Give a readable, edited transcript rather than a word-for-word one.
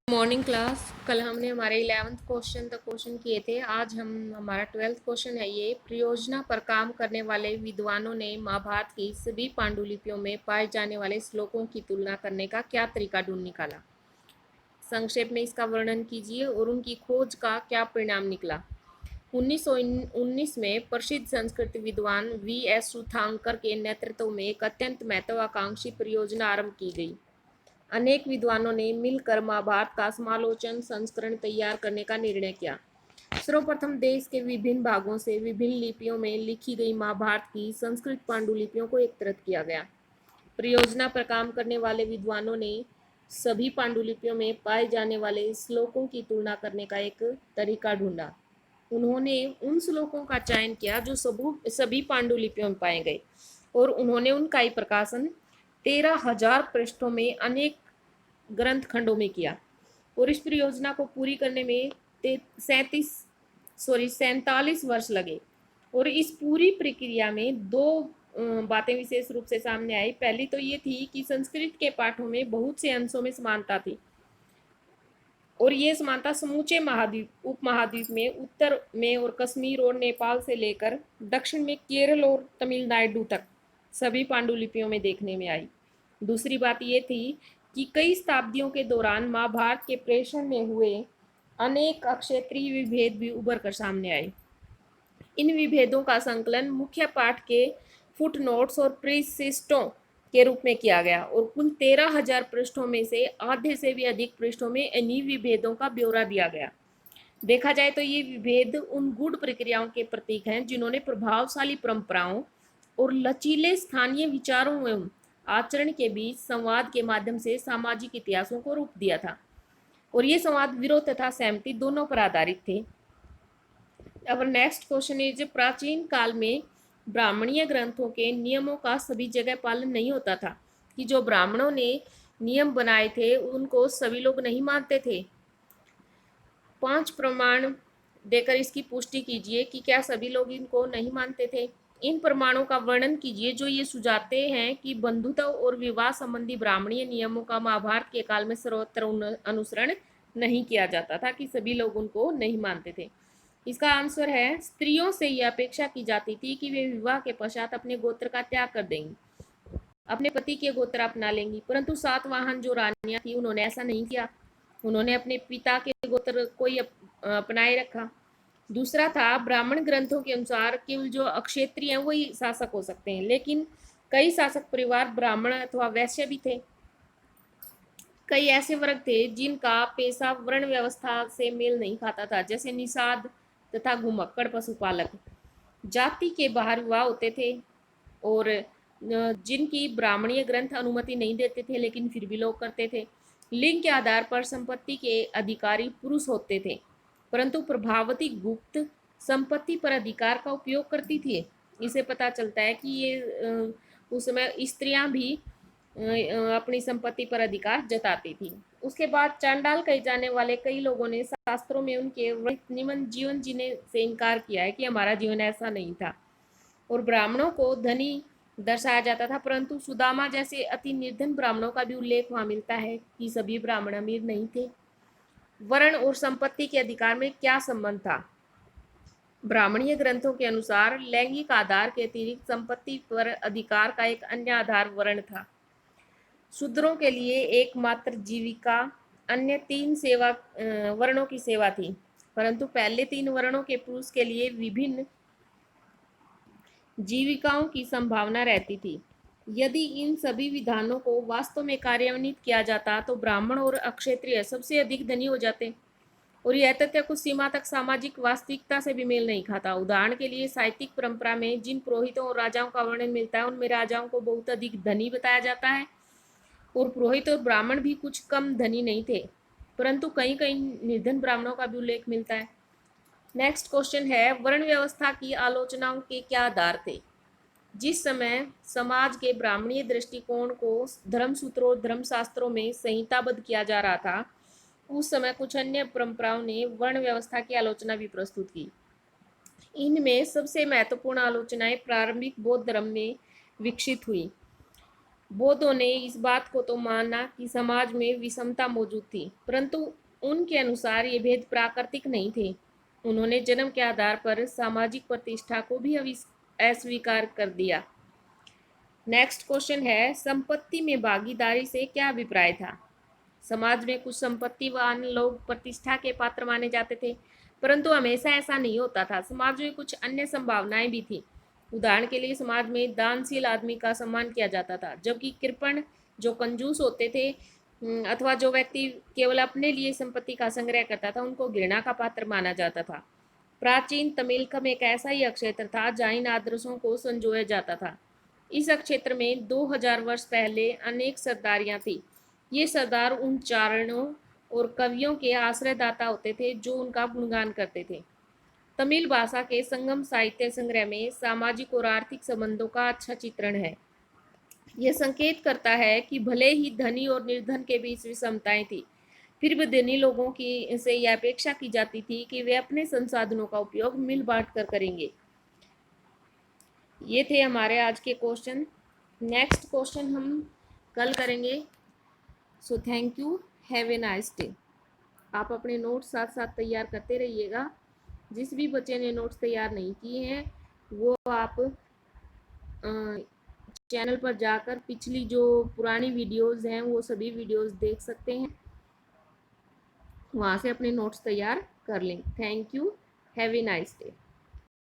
Morning class. कल हमने हमारे 11th क्वेश्चन तक क्वेश्चन किए थे। आज हम हमारा 12th क्वेश्चन है। ये परियोजना पर काम करने वाले विद्वानों ने महाभारत की सभी पांडुलिपियों में पाए जाने वाले श्लोकों की तुलना करने का क्या तरीका ढूंढ निकाला। संक्षेप में इसका वर्णन कीजिए और उनकी खोज का क्या परिणाम निकला। 1919 में प्रसिद्ध संस्कृत विद्वान V.S. सुथांकर के नेतृत्व में एक अत्यंत महत्वाकांक्षी परियोजना आरंभ की गई। अनेक विद्वानों ने मिलकर महाभारत का समालोचन संस्करण तैयार करने का निर्णय किया। सर्वप्रथम देश के विभिन्न भागों से विभिन्न लिपियों में लिखी गई महाभारत की संस्कृत पांडुलिपियों को एकत्रित किया गया। परियोजना पर काम करने वाले विद्वानों ने सभी पांडुलिपियों में पाए जाने वाले श्लोकों की तुलना करने का एक तरीका ढूंढा। उन्होंने उन श्लोकों का चयन किया जो सभी पांडुलिपियों में पाए गए और उन्होंने उनका ही प्रकाशन 13,000 पृष्ठों में अनेक ग्रंथ खंडों में किया और इस परियोजना को पूरी करने में 47 वर्ष लगे। और इस पूरी प्रक्रिया में दो बातें विशेष रूप से सामने आई। पहली तो ये थी कि संस्कृत के पाठों में बहुत से अंशों में समानता थी और ये समानता समूचे उपमहाद्वीप में उत्तर में और कश्मीर और नेपाल से लेकर दक्षिण में केरल और तमिलनाडु तक सभी पांडुलिपियों में देखने में आई। दूसरी बात ये थी कि कई शताब्दियों के दौरान महाभारत के प्रेषण में हुए अनेक अक्षेत्रीय विभेद भी उभर कर सामने आए। इन विभेदों का संकलन मुख्य पाठ के फुटनोट्स और प्रीसिस्टों के रूप में किया गया और कुल 13,000 पृष्ठों में से आधे से भी अधिक पृष्ठों में इन्हीं विभेदों का ब्यौरा दिया गया। देखा जाए तो ये विभेद उन गूढ़ प्रक्रियाओं के प्रतीक हैं जिन्होंने प्रभावशाली परंपराओं और लचीले स्थानीय विचारों एवं आचरण के बीच संवाद के माध्यम से सामाजिक इतिहासों को रूप दिया था और ये संवाद विरोध तथा सहमति दोनों पर आधारित थे। अब नेक्स्ट क्वेश्चन इज, प्राचीन काल में ब्राह्मणीय ग्रंथों के नियमों का सभी जगह पालन नहीं होता था कि जो ब्राह्मणों ने नियम बनाए थे उनको सभी लोग नहीं मानते थे। 5 प्रमाण देकर इसकी पुष्टि कीजिए कि क्या सभी लोग इनको नहीं मानते थे। इन प्रमाणों का वर्णन कीजिए जो ये सुझाते हैं कि बंधुत्व और विवाह संबंधी ब्राह्मणीय नियमों का महाभारत के काल में सर्वत्र अनुसरण नहीं किया जाता था, कि सभी लोग उनको नहीं मानते थे। इसका आंसर है, स्त्रियों से यह अपेक्षा की जाती थी कि वे विवाह के पश्चात अपने गोत्र का त्याग कर देंगी, अपने पति के गोत्र अपना लेंगी, परंतु सातवाहन जो रानियां थी उन्होंने ऐसा नहीं किया। उन्होंने अपने पिता के गोत्र को ही अपनाए रखा। दूसरा था, ब्राह्मण ग्रंथों के अनुसार केवल जो अक्षेत्रीय हैं वही शासक हो सकते हैं, लेकिन कई शासक परिवार ब्राह्मण अथवा वैश्य भी थे। कई ऐसे वर्ग थे जिनका पेशा वर्ण व्यवस्था से मेल नहीं खाता था, जैसे निषाद तथा घुमक्कड़ पशुपालक। जाति के बाहर विवाह होते थे और जिनकी ब्राह्मणीय ग्रंथ अनुमति नहीं देते थे लेकिन फिर भी लोग करते थे। लिंग के आधार पर संपत्ति के अधिकारी पुरुष होते थे, परंतु प्रभावती गुप्त संपत्ति पर अधिकार का उपयोग करती थी। इसे पता चलता है कि ये उस समय स्त्रियां भी अपनी संपत्ति पर अधिकार जताती थी। उसके बाद चांडाल कहे जाने वाले कई लोगों ने शास्त्रों में उनके निम्न जीवन जीने से इनकार किया है कि हमारा जीवन ऐसा नहीं था, और ब्राह्मणों को धनी दर्शाया जाता था, परंतु सुदामा जैसे अति निर्धन ब्राह्मणों का भी उल्लेख वहां मिलता है कि सभी ब्राह्मण अमीर नहीं थे। वर्ण और संपत्ति के अधिकार में क्या संबंध था? ब्राह्मणीय ग्रंथों के अनुसार लैंगिक आधार के अतिरिक्त संपत्ति पर अधिकार का एक अन्य आधार वर्ण था। शूद्रों के लिए एकमात्र जीविका अन्य 3 सेवा वर्णों की सेवा थी, परंतु पहले 3 वर्णों के पुरुष के लिए विभिन्न जीविकाओं की संभावना रहती थी। यदि इन सभी विधानों को वास्तव में कार्यान्वित किया जाता तो ब्राह्मण और अक्षत्रिय सबसे अधिक धनी हो जाते, और यह तथ्य कुछ सीमा तक सामाजिक वास्तविकता से भी मेल नहीं खाता। उदाहरण के लिए साहित्यिक परंपरा में जिन पुरोहितों और राजाओं का वर्णन मिलता है उनमें राजाओं को बहुत अधिक धनी बताया जाता है और पुरोहित और ब्राह्मण भी कुछ कम धनी नहीं थे, परंतु कहीं कहीं निर्धन ब्राह्मणों का भी उल्लेख मिलता है। नेक्स्ट क्वेश्चन है, वर्ण व्यवस्था की आलोचनाओं के क्या आधार थे? जिस समय समाज के ब्राह्मणीय दृष्टिकोण को धर्मसूत्रों और धर्मशास्त्रों में संहिताबद्ध किया जा रहा था, उस समय कुछ अन्य परंपराओं ने वर्ण व्यवस्था की आलोचना भी प्रस्तुत की। इनमें सबसे महत्वपूर्ण आलोचनाएं प्रारंभिक बौद्ध धर्म में विकसित हुई। बौद्धों ने इस बात को तो माना कि समाज में विषमता मौजूद थी, परंतु उनके अनुसार ये भेद प्राकृतिक नहीं थे। उन्होंने जन्म के आधार पर सामाजिक प्रतिष्ठा को भी अस्वीकार कर दिया। नेक्स्ट क्वेश्चन है, संपत्ति में भागीदारी से क्या अभिप्राय था? समाज में कुछ संपत्तिवान लोग प्रतिष्ठा के पात्र माने जाते थे, परंतु हमेशा ऐसा नहीं होता था। समाज में कुछ अन्य संभावनाएं भी थी। उदाहरण के लिए समाज में दानशील आदमी का सम्मान किया जाता था, जबकि कृपण, जो कंजूस होते थे, अथवा जो व्यक्ति केवल अपने लिए संपत्ति का संग्रह करता था, उनको घृणा का पात्र माना जाता था। प्राचीन तमिलकम एक ऐसा ही क्षेत्र था जहाँ इन आदर्शों को संजोया जाता था। इस क्षेत्र में 2000 वर्ष पहले अनेक सरदारियां थी। ये सरदार उन चारणों और कवियों के आश्रयदाता होते थे जो उनका गुणगान करते थे। तमिल भाषा के संगम साहित्य संग्रह में सामाजिक और आर्थिक संबंधों का अच्छा चित्रण है। यह संकेत करता है कि भले ही धनी और निर्धन के बीच विषमताएं थी, फिर भी धनी लोगों की से यह अपेक्षा की जाती थी कि वे अपने संसाधनों का उपयोग मिल बांट कर करेंगे। ये थे हमारे आज के क्वेश्चन। नेक्स्ट क्वेश्चन हम कल करेंगे। So thank you, have a nice day. आप अपने नोट्स साथ साथ तैयार करते रहिएगा। जिस भी बच्चे ने नोट्स तैयार नहीं किए हैं वो आप चैनल पर जाकर पिछली जो पुरानी वीडियोस हैं वो सभी वीडियोस देख सकते हैं, वहाँ से अपने नोट्स तैयार कर लें। Thank you, have a nice day.